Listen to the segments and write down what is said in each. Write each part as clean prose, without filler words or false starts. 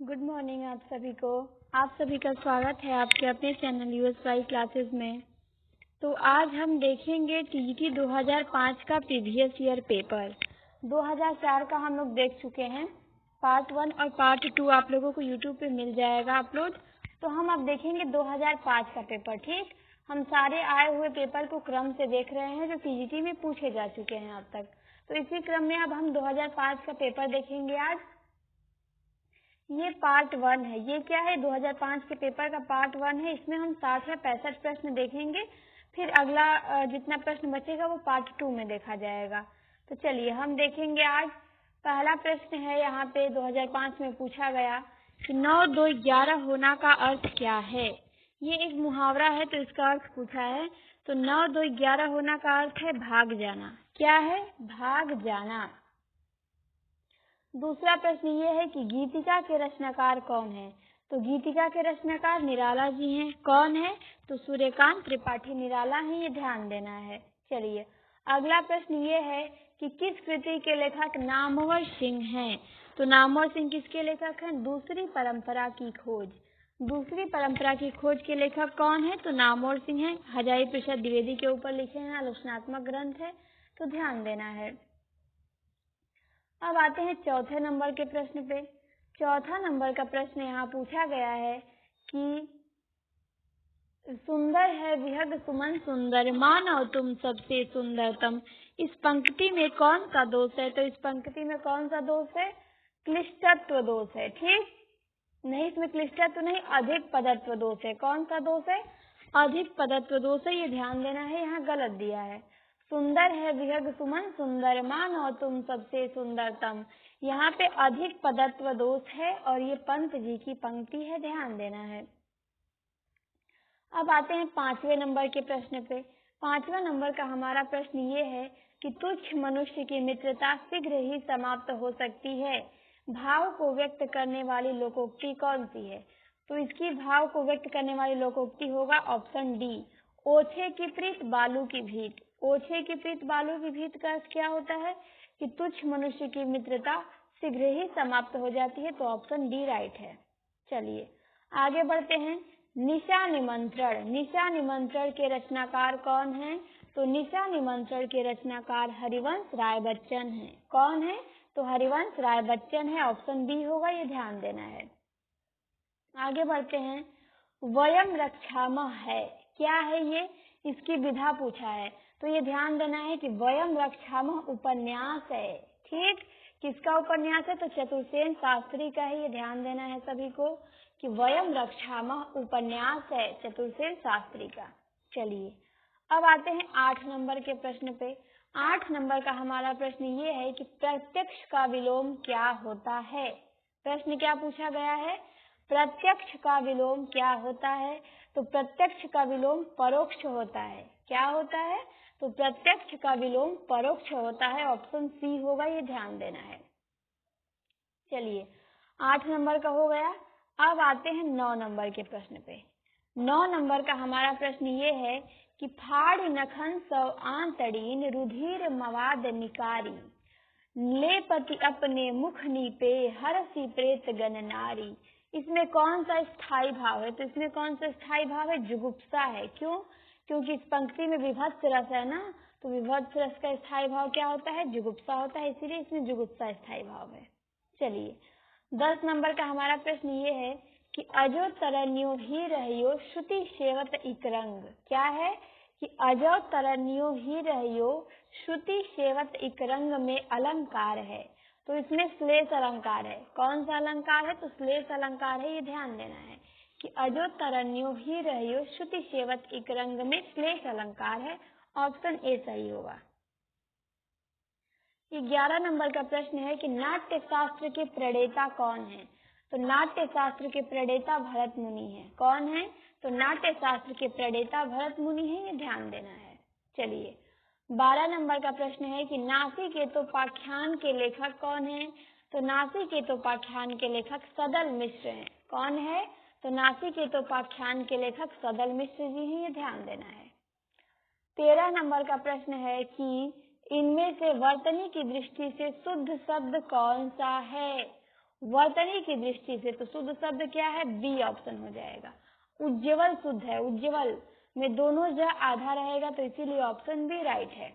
Good morning आप सभी को। आप सभी का स्वागत है आपके अपने चैनल यूएसवाई क्लासेस में। तो आज हम देखेंगे टीजीटी 2005 का प्रीवियस ईयर पेपर। 2004 का हम लोग देख चुके हैं। पार्ट 1 और पार्ट 2 आप लोगों को यूट्यूब पे मिल जाएगा अपलोड। तो हम अब देखेंगे 2005 का पेपर। ठीक, हम सारे आए हुए पेपर को क्रम से देख रहे हैं जो टीजीटी में पूछे जा चुके हैं अब तक। तो इसी क्रम में अब हम 2005 का पेपर देखेंगे आज। ये पार्ट 1 है। ये क्या है? 2005 के पेपर का पार्ट 1 है। इसमें हम 60 या 65 प्रश्न देखेंगे। फिर अगला जितना प्रश्न बचेगा वो पार्ट 2 में देखा जाएगा। तो चलिए हम देखेंगे आज। पहला प्रश्न है यहाँ पे 2005 में पूछा गया कि 9, 2, 11 होना का अर्थ क्या है। ये एक मुहावरा है तो इसका अर्थ पूछा है। तो 9, 2, 11 होना का अर्थ है भाग जाना। क्या है? भाग जाना। दूसरा प्रश्न ये है कि गीतिका के रचनाकार कौन है। तो गीतिका के रचनाकार निराला जी हैं। कौन है? तो सूर्यकांत त्रिपाठी निराला ही, ये ध्यान देना है। चलिए अगला प्रश्न ये है कि किस कृति के लेखक नामवर सिंह हैं। तो नामवर सिंह किसके लेखक हैं? दूसरी परंपरा की खोज। दूसरी परंपरा की खोज के लेखक कौन है? तो नामवर सिंह हैं। हजारी प्रसाद द्विवेदी के ऊपर लिखे हैं, आलोचनात्मक ग्रंथ है, तो ध्यान देना है। अब आते हैं चौथे नंबर के प्रश्न पे। चौथा नंबर का प्रश्न यहाँ पूछा गया है कि सुंदर है विहग सुमन सुंदर, मानो तुम सबसे सुंदरतम। इस पंक्ति में कौन सा दोष है? तो इस पंक्ति में कौन सा दोष है? क्लिष्टत्व दोष है। ठीक, नहीं इसमें क्लिष्टत्व नहीं, अधिक पदत्व दोष है। कौन सा दोष है? अधिक पदत्व दोष है, ये ध्यान देना है। यहाँ गलत दिया है। सुंदर है विहग सुमन सुंदर, मानो तुम सबसे सुंदरतम। यहाँ पे अधिक पदत्व दोष है और ये पंत जी की पंक्ति है, ध्यान देना है। अब आते हैं 5वें नंबर के प्रश्न पे। 5वां नंबर का हमारा प्रश्न ये है कि तुच्छ मनुष्य की मित्रता शीघ्र ही समाप्त हो सकती है। भाव को व्यक्त करने वाली लोकोक्ति कौन सी है? तो इसकी भाव को व्यक्त करने वाली लोकोक्ति होगा ऑप्शन डी, ओछे की प्रीत बालू की भीत। ओछे की प्रीत बालू की भीत का अर्थ क्या होता है? कि तुच्छ मनुष्य की मित्रता शीघ्र ही समाप्त हो जाती है, तो ऑप्शन डी राइट है। चलिए आगे बढ़ते हैं। निशा निमंत्रण। निशा निमंत्रण के रचनाकार कौन हैं? तो निशा निमंत्रण के रचनाकार हरिवंश राय बच्चन हैं। कौन है? तो हरिवंश राय बच्चन है, ऑप्शन बी होगा, ये ध्यान देना है। आगे बढ़ते हैं। वयम रक्षामः है, क्या है ये? इसकी विधा पूछा है, तो ये ध्यान देना है कि वयम रक्षामः उपन्यास है। ठीक, किसका उपन्यास है? तो चतुर्सेन शास्त्री का है, ये ध्यान देना है सभी को कि वयम रक्षामः उपन्यास है चतुर्सेन शास्त्री का। चलिए अब आते हैं 8 नंबर के प्रश्न पे। 8 नंबर का हमारा प्रश्न ये है कि प्रत्यक्ष का विलोम क्या होता है। प्रश्न क्या पूछा गया है? प्रत्यक्ष का विलोम क्या होता है? तो प्रत्यक्ष का विलोम परोक्ष होता है। क्या होता है? तो प्रत्यक्ष का विलोम परोक्ष होता है, ऑप्शन सी होगा, ये ध्यान देना है। चलिए 8 नंबर का हो गया। अब आते हैं 9 नंबर के प्रश्न पे। 9 नंबर का हमारा प्रश्न ये है कि फाड़ नखन सौ आंतड़ीन रुधिर मवाद निकारी, लेपति अपने मुख नीपे हरसी प्रेत गण नारी। इसमें कौन सा स्थाई भाव है? तो इसमें कौन सा स्थाई भाव है? जुगुप्सा है। क्यों? क्योंकि इस पंक्ति में विभत्स रस है ना, तो विभत्स रस का स्थाई भाव क्या होता है? जुगुप्सा होता है, इसीलिए इसमें जुगुप्सा स्थाई भाव है। चलिए 10 नंबर का हमारा प्रश्न ये है कि अजो तरन्यो ही रहियो श्रुति सेवत इक रंग। क्या है? कि अजो तरन्यो ही रहियो श्रुति सेवत इक रंग में अलंकार है, तो इसमें श्लेष अलंकार है। कौन सा अलंकार है? तो श्लेष अलंकार है, ये ध्यान देना है कि अजो तरन्यो ही रहियो श्रुति सेवत इक रंग में श्लेष अलंकार है, ऑप्शन ए सही होगा। 11 नंबर का प्रश्न है कि नाट्य शास्त्र के प्रणेता कौन है। तो नाट्य शास्त्र के प्रणेता भरत मुनि है। कौन है? तो नाट्य शास्त्र के प्रणेता भरत मुनि है, ये ध्यान देना है। चलिए 12 नंबर का प्रश्न है कि नासिकेतोपाख्यान के लेखक कौन है। तो नासिकेतोपाख्यान के लेखक सदल मिश्र हैं। कौन है? तो नासिकेतोपाख्यान के लेखक सदल मिश्र जी हैं, ये ध्यान देना है। 13 नंबर का प्रश्न है कि इनमें से वर्तनी की दृष्टि से शुद्ध शब्द कौन सा है। वर्तनी की दृष्टि से तो शुद्ध शब्द क्या है, बी ऑप्शन हो जाएगा। उज्ज्वल शुद्ध है, उज्ज्वल में दोनों ज आधा रहेगा, तो इसीलिए ऑप्शन बी राइट है।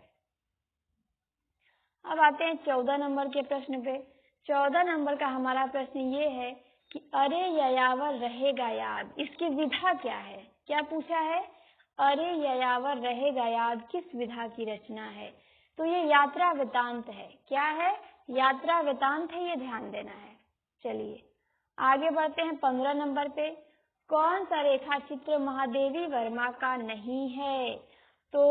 अब आते हैं 14 नंबर के प्रश्न पे। 14 नंबर का हमारा प्रश्न ये है कि अरे ययावर रहेगा याद, इसकी विधा क्या है। क्या पूछा है, अरे ययावर रहेगा याद किस विधा की रचना है। तो ये यात्रा वृतांत है। क्या है, यात्रा वृतांत है, ये ध्यान देना है। चलिए आगे बढ़ते हैं 15 नंबर पे। कौन सा रेखा चित्र महादेवी वर्मा का नहीं है। तो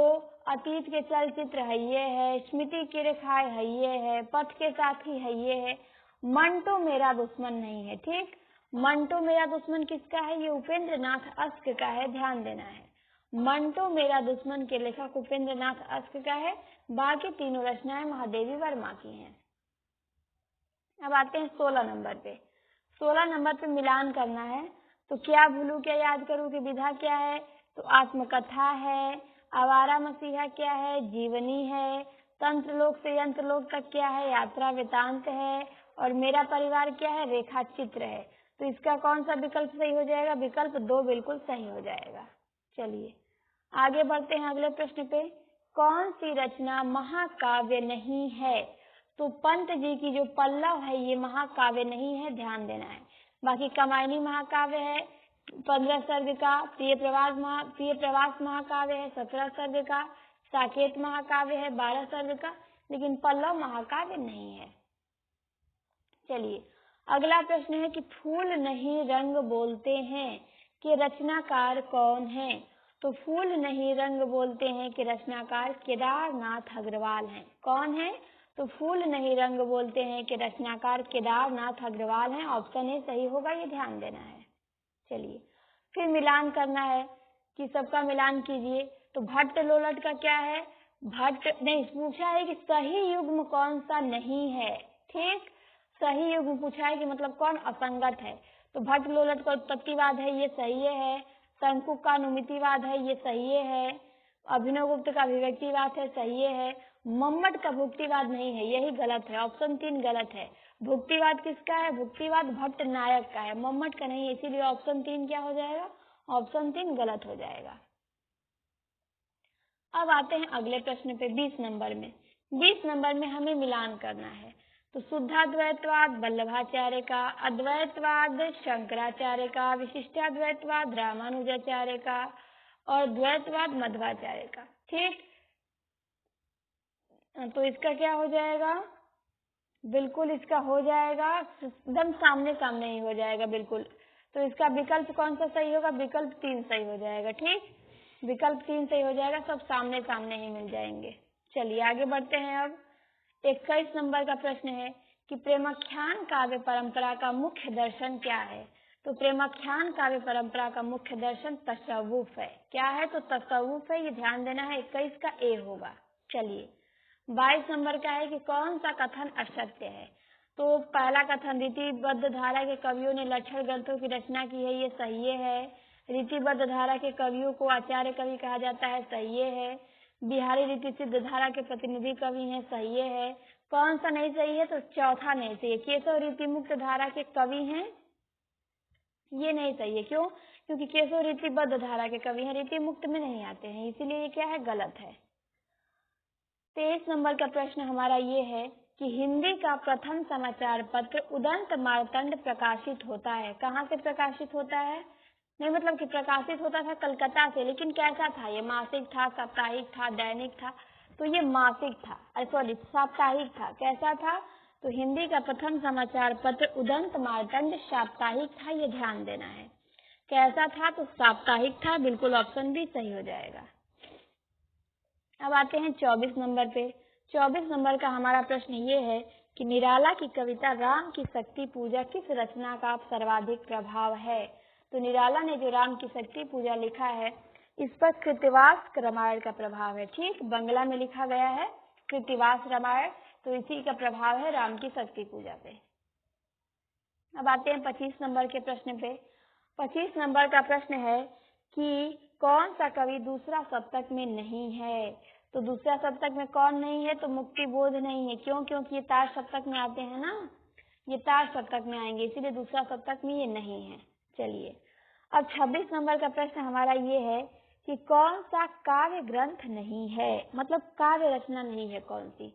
अतीत के चलचित्र है ये है, स्मृति की रेखाएं है ये है, पथ के साथी है ये है, मंटो मेरा दुश्मन नहीं है। ठीक, मंटो मेरा दुश्मन किसका है, ये उपेंद्र नाथ अस्क का है, ध्यान देना है। मंटो मेरा दुश्मन के लेखक उपेंद्र नाथ अस्क का है। बाकी तीनों रचनाएं महादेवी वर्मा की हैं। अब आते हैं 16 नंबर पे। 16 नंबर पे मिलान करना है। तो क्या भूलू क्या याद करूं की विधा क्या है। तो आत्मकथा है, आवारा मसीहा क्या है, जीवनी है, तंत्रलोक से यंत्रलोक तक क्या है, यात्रा वृतांत है, और मेरा परिवार क्या है, रेखा चित्र है। तो इसका कौन सा विकल्प सही हो जाएगा, विकल्प 2 बिल्कुल सही हो जाएगा। चलिए आगे बढ़ते हैं अगले प्रश्न पे। कौन सी रचना महाकाव्य नहीं है। तो पंत जी की जो पल्लव है ये महाकाव्य नहीं है, ध्यान देना है। बाकी कामायनी महाकाव्य है 15 सर्ग का, प्रिय प्रवास महाकाव्य है 17 सर्ग का, साकेत महाकाव्य है 12 सर्ग का, लेकिन पल्लव महाकाव्य नहीं है। चलिए अगला प्रश्न है कि फूल नहीं रंग बोलते हैं कि रचनाकार कौन है। तो फूल नहीं रंग बोलते हैं कि रचनाकार केदारनाथ अग्रवाल हैं। कौन है, तो फूल नहीं रंग बोलते हैं कि रचनाकार केदारनाथ अग्रवाल हैं। ऑप्शन ए सही होगा, ये ध्यान देना है। चलिए फिर मिलान करना है कि सबका मिलान कीजिए। तो भट्ट लोलट का क्या है, भट्ट नहीं पूछा है कि सही युग्म कौन सा नहीं है। ठीक, सही युग्म पूछा है कि मतलब कौन असंगत है। तो भट्ट लोलट का उत्पत्तिवाद है, ये सही है। शंकु का अनुमितिवाद है, ये सही है। अभिनव गुप्त का अभिव्यक्तिवाद है, सही है। मम्मट का भुक्तिवाद नहीं है, यही गलत है, ऑप्शन 3 गलत है। भुक्तिवाद किसका है, भुक्तिवाद भट्ट नायक का है, मम्मट का नहीं है, इसीलिए ऑप्शन 3 क्या हो जाएगा, ऑप्शन 3 गलत हो जाएगा। अब आते हैं अगले प्रश्न पे 20 नंबर में। 20 नंबर में हमें मिलान करना है। तो शुद्धाद्वैतवाद वल्लभाचार्य का, अद्वैतवाद शंकराचार्य का, विशिष्टाद्वैतवाद रामानुजाचार्य का, और द्वैतवाद मध्वाचार्य का। ठीक, तो इसका क्या हो जाएगा, बिल्कुल इसका हो जाएगा एकदम सामने सामने ही हो जाएगा बिल्कुल। तो इसका विकल्प कौन सा सही होगा, विकल्प 3 सही हो जाएगा। ठीक, विकल्प 3 सही हो जाएगा, सब सामने सामने ही मिल जाएंगे। चलिए आगे बढ़ते हैं। अब 21 नंबर का प्रश्न है कि प्रेमाख्यान काव्य परंपरा का मुख्य दर्शन क्या है। तो प्रेमाख्यान काव्य परंपरा का मुख्य दर्शन तसव्वुफ है। क्या है, तो तसव्वुफ है, ये ध्यान देना है। 21 का ए होगा। चलिए 22 नंबर का है कि कौन सा कथन असत्य है। तो पहला कथन रीतिबद्ध धारा के कवियों ने लक्षण ग्रंथों की रचना की है, ये सही है। रीतिबद्ध धारा के कवियों को आचार्य कवि कहा जाता है, सही है। बिहारी रीति सिद्ध धारा के प्रतिनिधि कवि हैं, सही है। कौन सा नहीं सही है, तो चौथा नहीं सही है, केशव रीति मुक्त धारा के कवि हैं, ये नहीं सही है। क्यों, क्योंकि केशव रीतिबद्ध धारा के कवि हैं, रीति मुक्त में नहीं आते हैं, इसीलिए ये क्या है, गलत है। 23 नंबर का प्रश्न हमारा ये है कि हिंदी का प्रथम समाचार पत्र उदंत मार्तंड प्रकाशित होता है। कहाँ से प्रकाशित होता है, नहीं मतलब कि प्रकाशित होता था कलकत्ता से, लेकिन कैसा था, ये मासिक था, साप्ताहिक था, दैनिक था। तो ये मासिक था, सॉरी साप्ताहिक था। कैसा था, तो हिंदी का प्रथम समाचार पत्र उदंत मार्तंड साप्ताहिक था, ये ध्यान देना है। कैसा था, तो साप्ताहिक था, बिल्कुल ऑप्शन भी सही हो जाएगा। अब आते हैं 24 नंबर पे। 24 नंबर का हमारा प्रश्न ये है कि निराला की कविता राम की शक्ति पूजा किस रचना का सर्वाधिक प्रभाव है। तो निराला ने जो राम की शक्ति पूजा लिखा है, इस पर कृत्तिवास रामायण का प्रभाव है। ठीक, बंगला में लिखा गया है कृत्तिवास रामायण, तो इसी का प्रभाव है राम की शक्ति पूजा पे। अब आते हैं 25 नंबर के प्रश्न पे। 25 नंबर का प्रश्न है कि कौन सा कवि दूसरा सप्तक में नहीं है। तो दूसरा सप्तक में कौन नहीं है, तो मुक्ति बोध नहीं है। क्यों, क्योंकि ये तार सप्तक में आते हैं ना, ये तार सप्तक में आएंगे, इसीलिए दूसरा सप्तक में ये नहीं है। चलिए अब 26 नंबर का प्रश्न हमारा ये है कि कौन सा काव्य ग्रंथ नहीं है, मतलब काव्य रचना नहीं है कौन सी।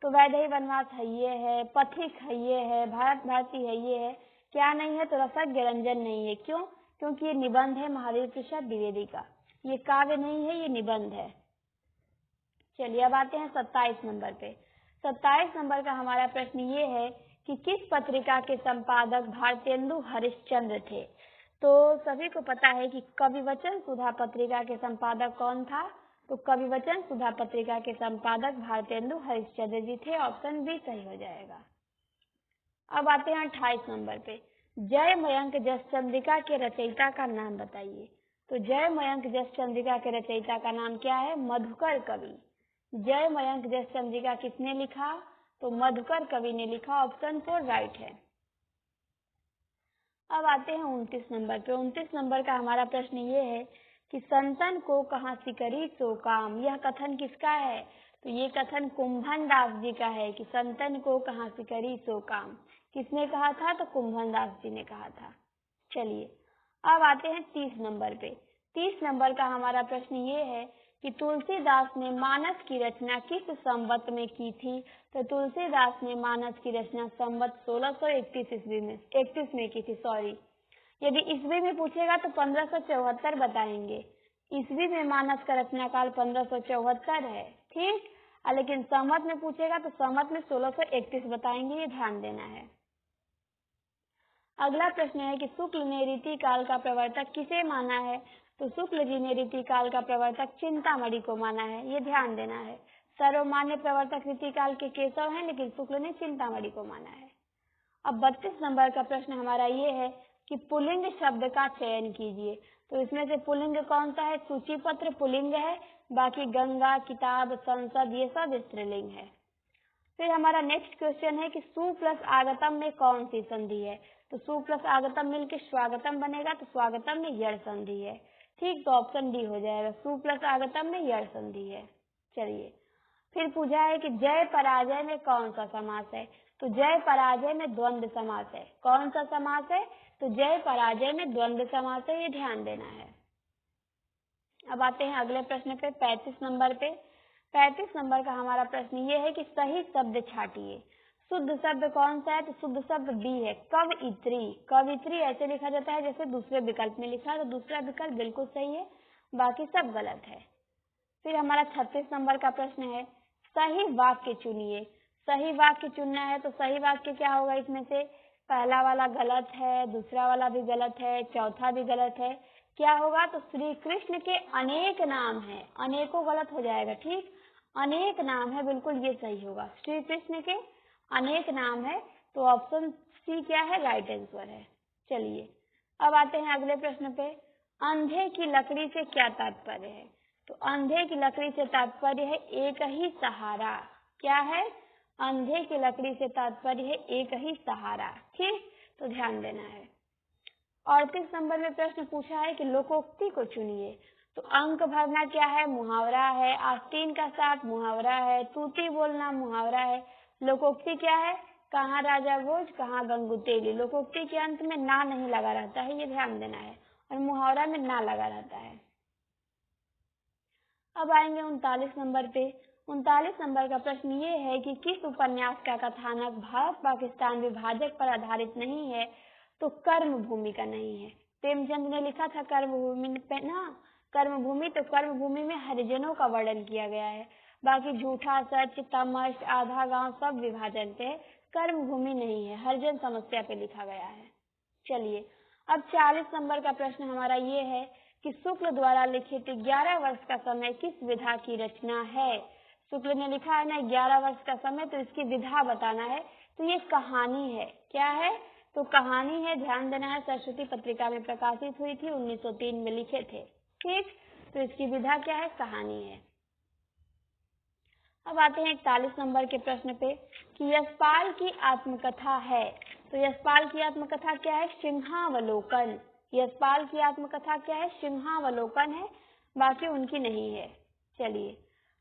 तो वैदेही वनवास है, ये है, पथिक है, ये है, भारत भारती है, ये है। क्या नहीं है? तो रसज्ञ रंजन नहीं है। क्यों? क्योंकि ये निबंध है महादेव प्रसाद द्विवेदी का, ये काव्य नहीं है, ये निबंध है। चलिए अब आते हैं 27 नंबर पे। 27 नंबर का हमारा प्रश्न ये है कि किस पत्रिका के संपादक भारतेंदु हरिश्चंद्र थे। तो सभी को पता है कि कविवचन सुधा पत्रिका के संपादक कौन था। तो कविवचन सुधा पत्रिका के संपादक भारतेंदु हरिश्चंद्र जी थे। ऑप्शन बी सही हो जाएगा। अब आते हैं 28 नंबर पे। जय मयंक जसचंद्रिका के रचयिता का नाम बताइए। तो जय मयंक जसचंद्रिका के रचयिता का नाम क्या है? मधुकर कवि। जय मयंक जसचंद्रिका किसने लिखा? तो मधुकर कवि ने लिखा। ऑप्शन 4 राइट है। अब आते हैं 29 नंबर पे। 29 नंबर का हमारा प्रश्न ये है कि संतन को कहाँ सिकरी सो काम। यह कथन किसका है? तो ये कथन कुंभन दास जी का है कि संतन को कहाँ सिकरी सो काम। किसने कहा था? तो कुंभन दास जी ने कहा था। चलिए अब आते हैं 30 नंबर पे। 30 नंबर का हमारा प्रश्न ये है कि तुलसीदास ने मानस की रचना किस संवत में की थी। तो तुलसीदास ने मानस की रचना संवत 1631 ईस्वी में 31 में की थी। सॉरी, यदि ईस्वी में पूछेगा तो 1574 बताएंगे। ईस्वी में मानस का रचना काल 1574 है, ठीक। लेकिन संवत में पूछेगा तो संवत में 1631 बताएंगे, ये ध्यान देना है। अगला प्रश्न है कि शुक्ल ने रीति काल का प्रवर्तक किसे माना है। तो शुक्ल जी ने रीति काल का प्रवर्तक चिंतामणि को माना है, ये ध्यान देना है। सर्वमान्य प्रवर्तक रीति काल के केशव हैं, लेकिन शुक्ल ने चिंतामणि को माना है। अब 32 नंबर का प्रश्न हमारा ये है कि पुल्लिंग शब्द का चयन कीजिए। तो इसमें से पुल्लिंग कौन सा है? सूचीपत्र पुल्लिंग है, बाकी गंगा, किताब, संसद ये सब स्त्रीलिंग है। फिर हमारा नेक्स्ट क्वेश्चन है कि सु प्लस आगतम में कौन सी संधि है। तो सु प्लस आगतम मिलकर स्वागतम बनेगा, तो स्वागतम में यड़ संधि है, ठीक। तो ऑप्शन डी हो जाएगा, सु प्लस आगतम में यड़ संधि है। चलिए फिर पूछा है कि जय पराजय में कौन सा समास है। तो जय पराजय में द्वंद्व समास है। कौन सा समास है? तो जय पराजय में द्वंद्व समास है, ये ध्यान देना है। अब आते हैं अगले प्रश्न पे 35 नंबर पे। 35 नंबर का हमारा प्रश्न ये है कि सही शब्द छाटिए। शुद्ध शब्द कौन सा है? तो शुद्ध शब्द डी है, कवइत्री। कवइत्री ऐसे लिखा जाता है जैसे दूसरे विकल्प में लिखा है, तो दूसरा विकल्प बिल्कुल सही है, बाकी सब गलत है। फिर हमारा 36 नंबर का प्रश्न है सही वाक्य चुनिए। सही वाक्य चुनना है, तो सही वाक्य क्या होगा? इसमें से पहला वाला गलत है, दूसरा वाला भी गलत है, चौथा भी गलत है। क्या होगा? तो श्री कृष्ण के अनेक नाम है, अनेकों गलत हो जाएगा, ठीक। अनेक नाम है, बिल्कुल ये सही होगा। श्री कृष्ण के अनेक नाम है, तो ऑप्शन सी क्या है? राइट आंसर है। चलिए अब आते हैं अगले प्रश्न पे। अंधे की लकड़ी से क्या तात्पर्य है? तो अंधे की लकड़ी से तात्पर्य है एक ही सहारा। क्या है? अंधे की लकड़ी से तात्पर्य है एक ही सहारा, ठीक। तो ध्यान देना है। 38 नंबर में प्रश्न पूछा है कि लोकोक्ति को चुनिए। तो अंक भरना क्या है? मुहावरा है। आस्तीन का साथ मुहावरा है। तूती बोलना मुहावरा है। लोकोक्ति क्या है? कहाँ राजा भोज कहाँ गंगू तेली। लोकोक्ति के अंत में ना नहीं लगा रहता है, ये ध्यान देना है, और मुहावरा में ना लगा रहता है। अब आएंगे 39 नंबर पे। 39 नंबर का प्रश्न ये है कि किस उपन्यास का कथानक भारत पाकिस्तान विभाजक पर आधारित नहीं है। तो कर्मभूमि का नहीं है। प्रेमचंद ने लिखा था कर्मभूमि पे ना, कर्मभूमि। तो कर्मभूमि में हरिजनों का वर्णन किया गया है, बाकी झूठा, सच, तमस, आधा गांव सब विभाजन पे। कर्मभूमि नहीं है, हरिजन समस्या पे लिखा गया है। चलिए अब 40 नंबर का प्रश्न हमारा ये है कि शुक्ल द्वारा लिखित 11 वर्ष का समय किस विधा की रचना है। शुक्ल ने लिखा है ना 11 वर्ष का समय, तो इसकी विधा बताना है। तो ये कहानी है। क्या है? तो कहानी है, ध्यान देना है। सरस्वती पत्रिका में प्रकाशित हुई थी, 1903 में लिखे थे, ठीक। तो इसकी विधा क्या है? कहानी है। अब आते हैं 41 नंबर के प्रश्न पे कि यशपाल की आत्मकथा है। तो यशपाल की आत्मकथा क्या है? सिंहावलोकन। यशपाल की आत्मकथा क्या है? सिंहावलोकन है, बाकी उनकी नहीं है। चलिए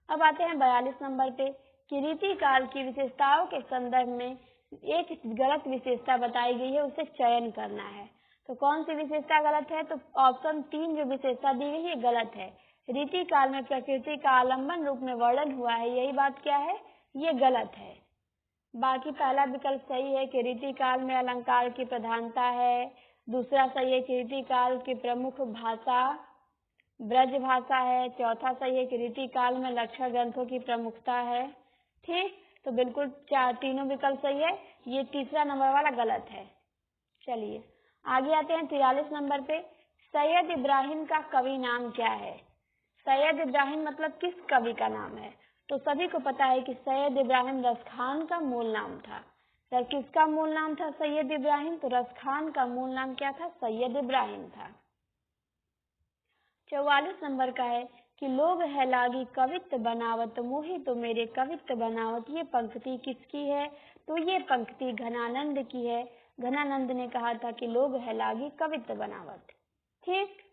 अब आते हैं 42 नंबर पे कि रीति काल की विशेषताओं के संदर्भ में एक गलत विशेषता बताई गई है, उसे चयन करना है। तो कौन सी विशेषता गलत है? तो ऑप्शन 3 जो विशेषता दी गई है ये गलत है। रीति काल में प्रकृति का आलंबन रूप में वर्णन हुआ है, यही बात क्या है? ये गलत है। बाकी पहला विकल्प सही है कि रीति काल में अलंकार की प्रधानता है। दूसरा सही है कि रीति काल की प्रमुख भाषा ब्रज भाषा है। चौथा सही है कि रीति काल में लक्षण ग्रंथों की प्रमुखता है। ठीक, तो बिल्कुल तीनों विकल्प सही है, ये तीसरा नंबर वाला गलत है। चलिए आगे आते हैं 43 नंबर पे। सैयद इब्राहिम का कवि नाम क्या है? सैयद इब्राहिम मतलब किस कवि का नाम है? तो सभी को पता है कि सैयद इब्राहिम रस खान का मूल नाम था। तो किसका मूल नाम था सैयद इब्राहिम? तो रस खान का मूल नाम क्या था? सैयद इब्राहिम था। 44 नंबर का है कि लोग है लागी कवित्व बनावत मोहि तो मेरे कवित्व बनावत, ये पंक्ति किसकी है? तो ये पंक्ति घनानंद की है। घनानंद ने कहा था कि लोग है लागी कवित्व बनावत। ठीक,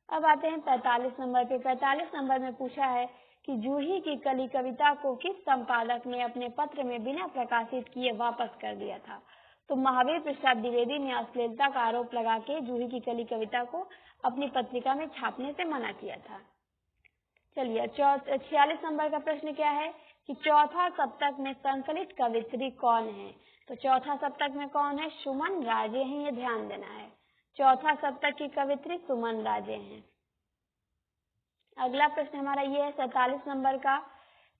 अब आते हैं 45 नंबर पे। 45 नंबर में पूछा है कि जूही की कली कविता को किस संपादक ने अपने पत्र में बिना प्रकाशित किए वापस कर दिया था? तो महावीर प्रसाद द्विवेदी ने अश्लीलता का आरोप लगा के जूही की कली कविता को अपनी पत्रिका में छापने से मना किया था। चलिए 46 नंबर का प्रश्न क्या है कि चौथा सप्तक में संकलित कवित्री कौन है? तो चौथा सप्तक में कौन है? सुमन राजे हैं, ये ध्यान देना है। चौथा सप्तक की कवित्री सुमन राजे हैं। अगला प्रश्न हमारा ये है 47 नंबर का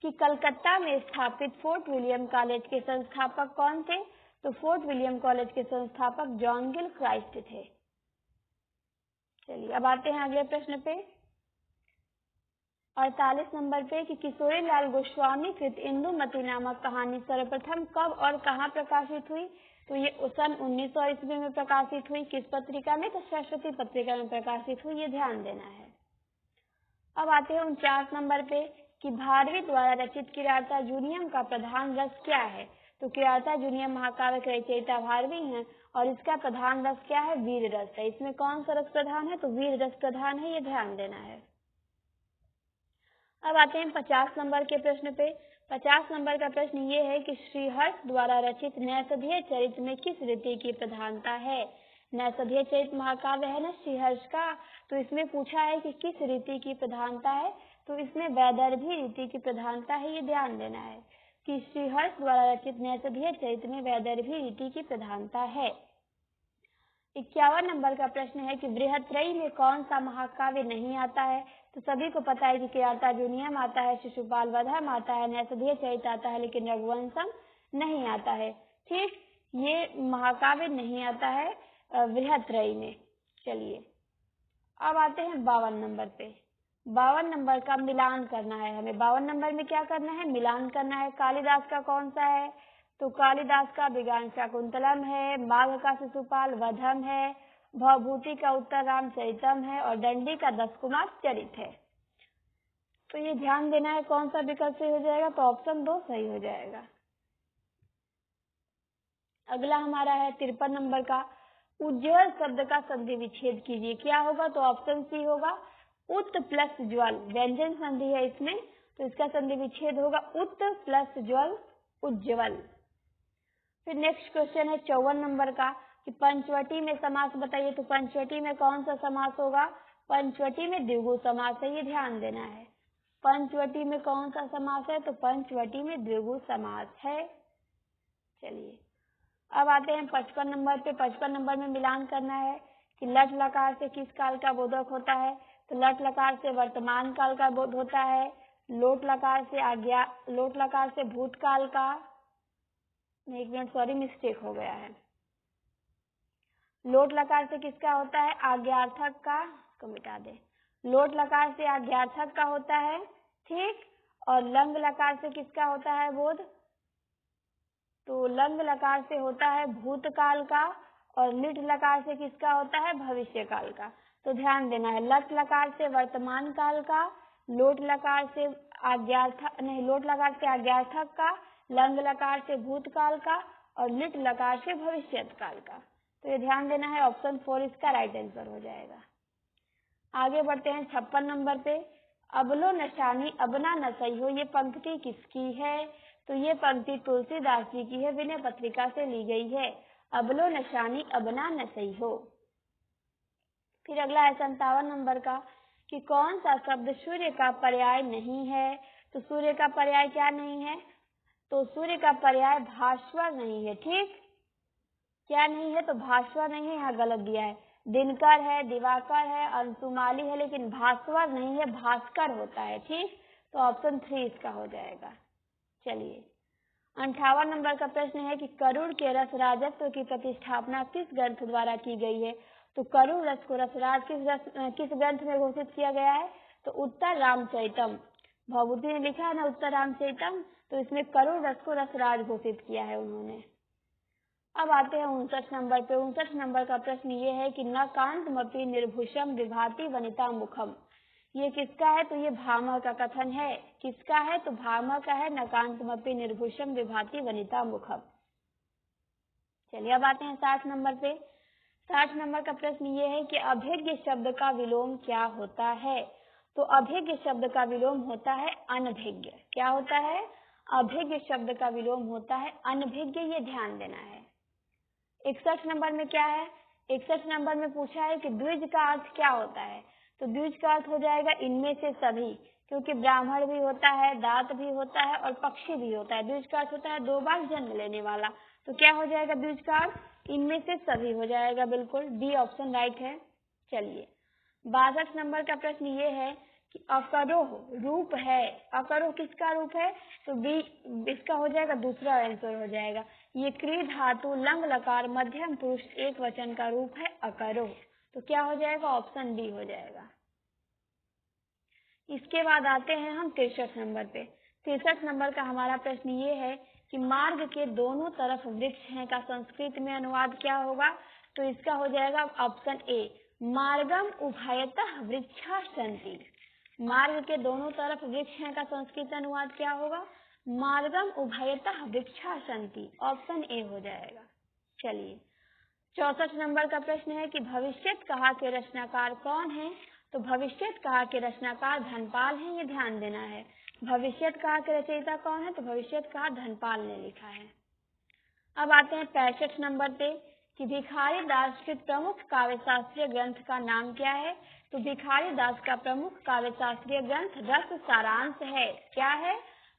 कि कलकत्ता में स्थापित फोर्ट विलियम कॉलेज के संस्थापक कौन थे? तो फोर्ट विलियम कॉलेज के संस्थापक जॉन गिल क्राइस्ट थे। चलिए अब आते हैं अगले प्रश्न पे 48 नंबर पे कि किशोरी लाल गोस्वामी कृत इंदुमती नामक कहानी सर्वप्रथम कब और कहाँ प्रकाशित हुई? तो ये सन 1900 ईस्वी में प्रकाशित हुई। किस पत्रिका में? तो सरस्वती पत्रिका में प्रकाशित हुई, ये ध्यान देना है। अब आते हैं 49 नंबर पे कि भारवी द्वारा रचित किराता जूनियम का प्रधान रस क्या है? तो किराता जूनियम महाकाव्य के रचयिता भारवी हैं और इसका प्रधान रस क्या है? वीर रस है। इसमें कौन सा रस प्रधान है? तो वीर रस प्रधान है, ये ध्यान देना है। अब आते हैं 50 नंबर के प्रश्न पे। 50 नंबर का प्रश्न ये है कि श्रीहर्ष द्वारा रचित नैषधीय चरित्र में किस रीति की प्रधानता है? नैषधीय चरित्र महाकाव्य है ना श्रीहर्ष का, तो इसमें पूछा है कि किस रीति की प्रधानता है? तो इसमें वैदर्भी रीति की प्रधानता है, ये ध्यान देना है कि श्रीहर्ष द्वारा रचित नैषधीय चरित्र में वैदर्भी रीति की प्रधानता है। 51 नंबर का प्रश्न है कि बृहत्रयी में कौन सा महाकाव्य नहीं आता है? तो सभी को पता है कि किराता जूनियम आता है, शिशुपाल वधम आता है, नैषधीय चरित्र आता है, लेकिन रघुवंशम नहीं आता है। ठीक, ये महाकाव्य नहीं आता है बृहत्रयी में। चलिए अब आते हैं 52 नंबर पे। 52 नंबर का मिलान करना है हमें। 52 नंबर में क्या करना है? मिलान करना है। कालिदास का कौन सा है? तो कालिदास का विज्ञान शाकुंतलम है, माघ का शिशुपाल वधम है, भवभूति का उत्तर रामचरितम है और दंडी का 10 कुमार चरित है। तो ये ध्यान देना है कौन सा विकल्प सही हो जाएगा? तो ऑप्शन 2 सही हो जाएगा। अगला हमारा है 53 नंबर का उज्ज्वल शब्द का संधि विच्छेद कीजिए। क्या होगा? तो ऑप्शन सी होगा उत प्लस ज्वल, व्यंजन संधि है इसमें, तो इसका संधि विच्छेद होगा उत प्लस ज्वल उज्ज्वल। फिर नेक्स्ट क्वेश्चन है 54 नंबर का कि पंचवटी में समास बताइए। तो पंचवटी में कौन सा समास होगा? पंचवटी में द्विगु समास है, ये ध्यान देना है। पंचवटी में कौन सा समास है? तो पंचवटी में द्विगु समास है। चलिए अब आते हैं 55 नंबर पे। 55 नंबर में मिलान करना है कि लट लकार से किस काल का बोधक होता है? तो लट लकार से वर्तमान काल का बोध होता है। लोट लकार से भूतकाल का, एक मिनट सॉरी मिस्टेक हो गया है। लोट लकार से किसका होता है? आज्ञार्थक का, इसको मिटा दे। लोट लकार से आज्ञार्थक का होता है, ठीक। और लंग लकार से किसका होता है बोध? तो लंग लकार से होता है भूतकाल का और लिट लकार से किसका होता है? भविष्य काल का। तो ध्यान देना है लट लकार से वर्तमान काल का, लोट लकार से आज्ञार्थक का, लंग लकार से भूतकाल का और लिट लकार से भविष्यत काल का। तो ये ध्यान देना है, ऑप्शन 4 इसका राइट आंसर हो जाएगा। आगे बढ़ते हैं 56 नंबर पे। अबलो नशानी अबना नसई हो, ये पंक्ति किसकी है? तो ये पंक्ति तुलसीदास जी की है, विनय पत्रिका से ली गई है। अबलो नशानी अबना न सही हो। फिर अगला है 57 नंबर का कि कौन सा शब्द सूर्य का पर्याय नहीं है। तो सूर्य का पर्याय क्या नहीं है? तो सूर्य का पर्याय भास्वर नहीं है। ठीक, क्या नहीं है? तो भास्वर नहीं है, यहाँ गलत दिया है। दिनकर है, दिवाकर है, अंशुमाली है, लेकिन भास्वर नहीं है, भास्कर होता है। ठीक, तो ऑप्शन 3 इसका हो जाएगा। चलिए 58 नंबर का प्रश्न है कि करुण के रस राजत्व की प्रतिष्ठापना किस ग्रंथ द्वारा की गई है। तो करुण रस को रसराज किस ग्रंथ में घोषित किया गया है? तो उत्तर रामचरितम। भभूति ने लिखा है ना उत्तर रामचरितम, तो इसमें करुण रस को रसराज घोषित किया है उन्होंने। अब आते हैं 59 नंबर पे। 59 नंबर का प्रश्न ये है कि न कांतमपि निर्भुषम विभाति वनिता मुखम। ये किसका है? तो ये भामह का कथन है। किसका है? तो भामह का है। न कांतमपि निर्भुषम विभाति वनिता मुखम। चलिए अब आते हैं 60 नंबर पे। 60 नंबर का प्रश्न ये है कि अभिज्ञ शब्द का विलोम क्या होता है। तो अभिज्ञ शब्द का विलोम होता है अनभिज्ञ। क्या होता है? अभिज्ञ शब्द का विलोम होता है अनभिज्ञ। ये ध्यान देना है। 61 नंबर में क्या है? 61 नंबर में पूछा है कि द्विज का अर्थ क्या होता है। तो द्विज का अर्थ हो जाएगा इनमें से सभी, क्योंकि ब्राह्मण भी होता है, दात भी होता है और पक्षी भी होता है। द्विज का अर्थ होता है 2 बार जन्म लेने वाला। तो क्या हो जाएगा द्विज का अर्थ? इनमें से सभी हो जाएगा। बिल्कुल डी ऑप्शन राइट है। चलिए 62 नंबर का प्रश्न ये है कि अकरोह रूप है। अकरोह किसका रूप है? तो बी इसका हो जाएगा दूसरा आंसर हो जाएगा। ये क्री धातु लंग लकार मध्यम पुरुष एक वचन का रूप है अकरोह। तो क्या हो जाएगा? ऑप्शन बी हो जाएगा। इसके बाद आते हैं हम 63 नंबर पे। 63 नंबर का हमारा प्रश्न ये है कि मार्ग के दोनों तरफ वृक्ष हैं का संस्कृत में अनुवाद क्या होगा। तो इसका हो जाएगा ऑप्शन ए, मार्गम उभयतः वृक्षा सन्ति। मार्ग के दोनों तरफ वृक्ष हैं का संस्कृत अनुवाद क्या होगा? मार्गम उभयतः वृक्षा सन्ति। ऑप्शन ए हो जाएगा। चलिए 64 नंबर का प्रश्न है कि भविष्यत कहा के रचनाकार कौन है। तो भविष्यत कहा के रचनाकार धनपाल हैं। ये ध्यान देना है। भविष्यत कहा के रचयिता कौन है? तो भविष्यत कहा धनपाल ने लिखा है। अब आते हैं 65 नंबर पे कि भिखारी दास के प्रमुख काव्य शास्त्रीय ग्रंथ का नाम क्या है। तो भिखारी दास का प्रमुख काव्य शास्त्रीय ग्रंथ रस सारांश है। क्या है?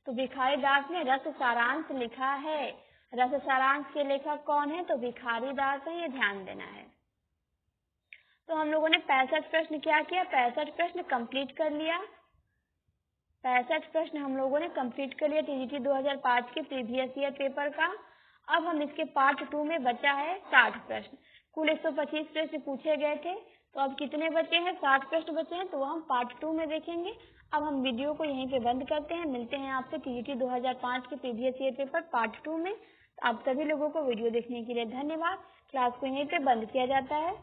तो भिखारी दास ने रस सारांश लिखा है। रस सारांश के लेखक कौन है? तो भिखारी दास है। ये ध्यान देना है। तो हम लोगों ने 65 प्रश्न क्या किया? 65 प्रश्न कंप्लीट कर लिया। 65 प्रश्न हम लोगों ने कंप्लीट कर लिया टीजीटी 2005 के प्रीवियस ईयर पेपर का। अब हम इसके पार्ट 2 में बचा है 60 प्रश्न। कुल 125 प्रश्न पूछे गए थे, तो अब कितने बचे हैं? 60 प्रश्न बचे हैं, तो हम पार्ट 2 में देखेंगे। अब हम वीडियो को यहीं पे बंद करते हैं। मिलते हैं आपसे टीजीटी 2005 के प्रीवियस ईयर पेपर पार्ट 2 में। आप सभी लोगों को वीडियो देखने के लिए धन्यवाद। क्लास को यहीं पे बंद किया जाता है।